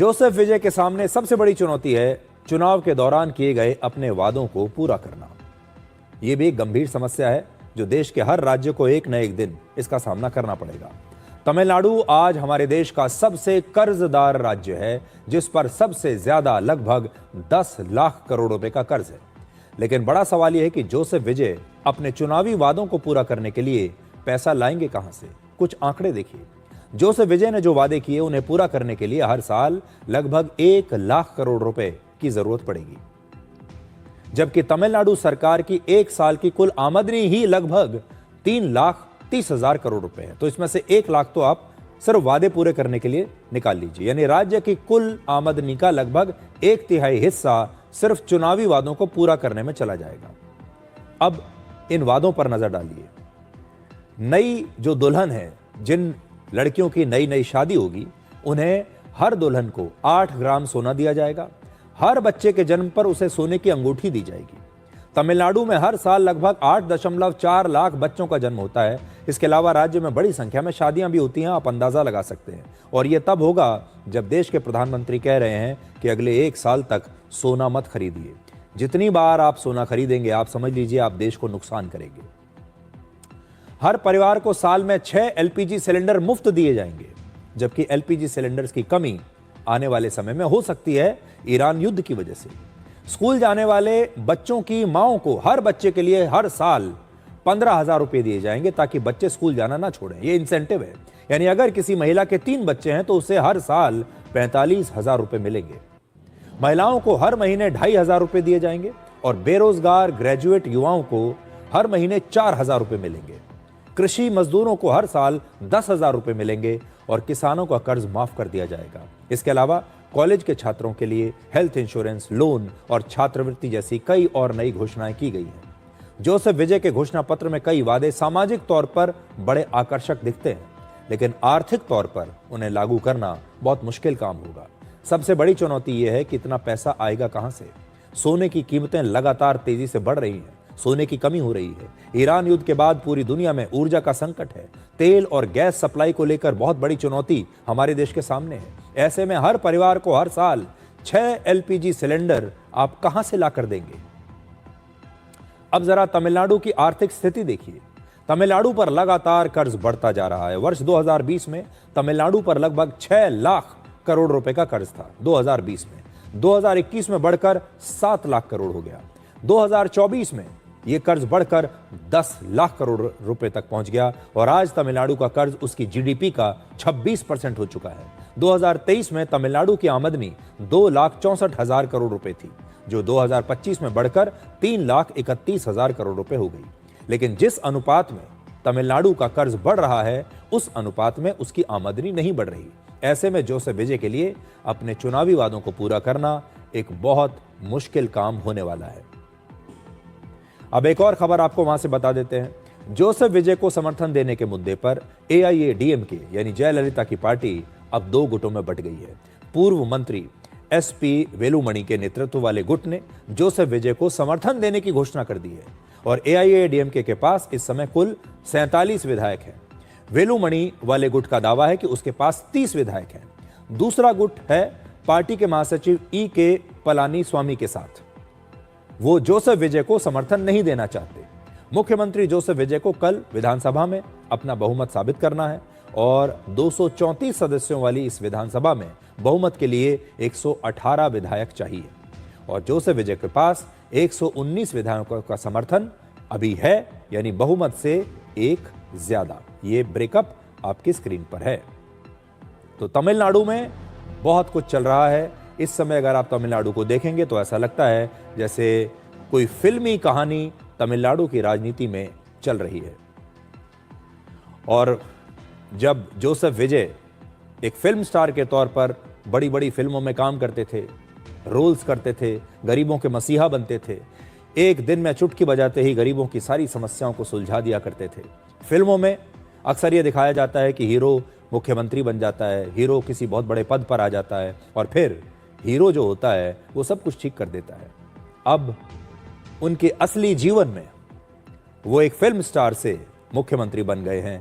Joseph विजय के सामने सबसे बड़ी चुनौती है चुनाव के दौरान किए गए अपने वादों को पूरा करना। यह भी एक गंभीर समस्या है जो देश के हर राज्य को एक न एक दिन इसका सामना करना पड़ेगा। तमिलनाडु आज हमारे देश का सबसे कर्जदार राज्य है, जिस पर सबसे ज्यादा लगभग 10 लाख करोड़ रुपए का कर्ज है। लेकिन बड़ा सवाल यह है कि जोसेफ विजय अपने चुनावी वादों को पूरा करने के लिए पैसा लाएंगे कहां से। कुछ आंकड़े देखिए। जोसेफ विजय ने जो वादे किए उन्हें पूरा करने के लिए हर साल लगभग 1 लाख करोड़ रुपए की जरूरत पड़ेगी, जबकि तमिलनाडु सरकार की एक साल की कुल आमदनी ही लगभग 3,30,000 करोड़ रुपए है। तो इसमें से 1 लाख तो आप सिर्फ वादे पूरे करने के लिए निकाल लीजिए, यानी राज्य की कुल आमदनी का लगभग 1/3 हिस्सा सिर्फ चुनावी वादों को पूरा करने में चला जाएगा। अब इन वादों पर नजर डालिए। नई जो दुल्हन है, जिन लड़कियों की नई नई शादी होगी, उन्हें हर दुल्हन को 8 ग्राम सोना दिया जाएगा। हर बच्चे के जन्म पर उसे सोने की अंगूठी दी जाएगी। तमिलनाडु में हर साल लगभग 8.4 लाख बच्चों का जन्म होता है। इसके अलावा राज्य में बड़ी संख्या में शादियां भी होती हैं, आप अंदाजा लगा सकते हैं। और यह तब होगा जब देश के प्रधानमंत्री कह रहे हैं कि अगले 1 साल तक सोना मत खरीदिए। जितनी बार आप सोना खरीदेंगे, आप समझ लीजिए आप देश को नुकसान करेंगे। हर परिवार को साल में 6 एलपीजी सिलेंडर मुफ्त दिए जाएंगे, जबकि एलपीजी सिलेंडर्स की कमी आने वाले समय में हो सकती है ईरान युद्ध की वजह से। स्कूल जाने वाले बच्चों की माओं को हर बच्चे के लिए हर साल 15,000 रुपए दिए जाएंगे, ताकि बच्चे स्कूल जाना ना छोड़ें। यह इंसेंटिव है, यानी अगर किसी महिला के 3 बच्चे हैं तो उसे हर साल 45,000 रुपए मिलेंगे। महिलाओं को हर महीने 2,500 रुपए दिए जाएंगे और बेरोजगार ग्रेजुएट युवाओं को हर महीने 4,000 रुपए मिलेंगे। कृषि मजदूरों को हर साल 10,000 रुपए मिलेंगे और किसानों का कर्ज माफ कर दिया जाएगा। इसके अलावा कॉलेज के छात्रों के लिए हेल्थ इंश्योरेंस, लोन और छात्रवृत्ति जैसी कई और नई घोषणाएं की गई हैं। जोसेफ विजय के घोषणा पत्र में कई वादे सामाजिक तौर पर बड़े आकर्षक दिखते हैं, लेकिन आर्थिक तौर पर उन्हें लागू करना बहुत मुश्किल काम होगा। सबसे बड़ी चुनौती यह है कि इतना पैसा आएगा कहां से। सोने की कीमतें लगातार तेजी से बढ़ रही हैं, सोने की कमी हो रही है। ईरान युद्ध के बाद पूरी दुनिया में ऊर्जा का संकट है। तेल और गैस सप्लाई को लेकर बहुत बड़ी चुनौती हमारे देश के सामने है। ऐसे में हर परिवार को हर साल 6 एलपीजी सिलेंडर आप कहां से लाकर देंगे। अब जरा तमिलनाडु की आर्थिक स्थिति देखिए। तमिलनाडु पर लगातार कर्ज बढ़ता जा रहा है। वर्ष 2020 में तमिलनाडु पर लगभग 6 लाख करोड़ रुपए का कर्ज था 2020 में। 2021 में बढ़कर 7 लाख करोड़ हो गया। 2024 में यह कर्ज बढ़कर 10 लाख करोड़ रुपए तक पहुंच गया और आज तमिलनाडु का कर्ज उसकी जीडीपी का 26% हो चुका है। 2023 में तमिलनाडु की आमदनी 2,64,000 करोड़ रुपए थी, जो 2025 में बढ़कर 3,31,000 करोड़ रुपए हो गई। लेकिन जिस अनुपात में तमिलनाडु का कर्ज बढ़ रहा है, उस अनुपात में उसकी आमदनी नहीं बढ़ रही। ऐसे में जोसेफ विजय के लिए अपने चुनावी वादों को पूरा करना एक बहुत मुश्किल काम होने वाला है। अब एक और खबर आपको वहां से बता देते हैं। जोसेफ विजय को समर्थन देने के मुद्दे पर एआईएडीएमके यानी जयललिता की पार्टी अब 2 गुटों में बंट गई है। पूर्व मंत्री एसपी वेलुमणि के नेतृत्व वाले गुट ने जोसेफ विजय को समर्थन देने की घोषणा कर दी है और एआईएडीएमके के पास इस समय कुल 47 विधायक हैं। वेलुमणि वाले गुट का दावा है कि उसके पास 30 विधायक हैं। दूसरा गुट है पार्टी के महासचिव के पलानी स्वामी के साथ। वो जोसेफ विजय को समर्थन नहीं देना चाहते। मुख्यमंत्री जोसेफ विजय को कल विधानसभा में अपना बहुमत साबित करना है और 234 सदस्यों वाली इस विधानसभा में बहुमत के लिए 118 विधायक चाहिए और जोसेफ विजय के पास 119 विधायकों का समर्थन अभी है, यानी बहुमत से 1 ज्यादा। ये ब्रेकअप आपकी स्क्रीन पर है। तो तमिलनाडु में बहुत कुछ चल रहा है इस समय। अगर आप तमिलनाडु को देखेंगे तो ऐसा लगता है जैसे कोई फिल्मी कहानी तमिलनाडु की राजनीति में चल रही है। और जब जोसेफ विजय एक फिल्म स्टार के तौर पर बड़ी बड़ी फिल्मों में काम करते थे, रोल्स करते थे, गरीबों के मसीहा बनते थे, एक दिन में चुटकी बजाते ही गरीबों की सारी समस्याओं को सुलझा दिया करते थे। फिल्मों में अक्सर यह दिखाया जाता है कि हीरो मुख्यमंत्री बन जाता है, हीरो किसी बहुत बड़े पद पर आ जाता है और फिर हीरो जो होता है वो सब कुछ ठीक कर देता है। अब उनके असली जीवन में वो एक फिल्म स्टार से मुख्यमंत्री बन गए हैं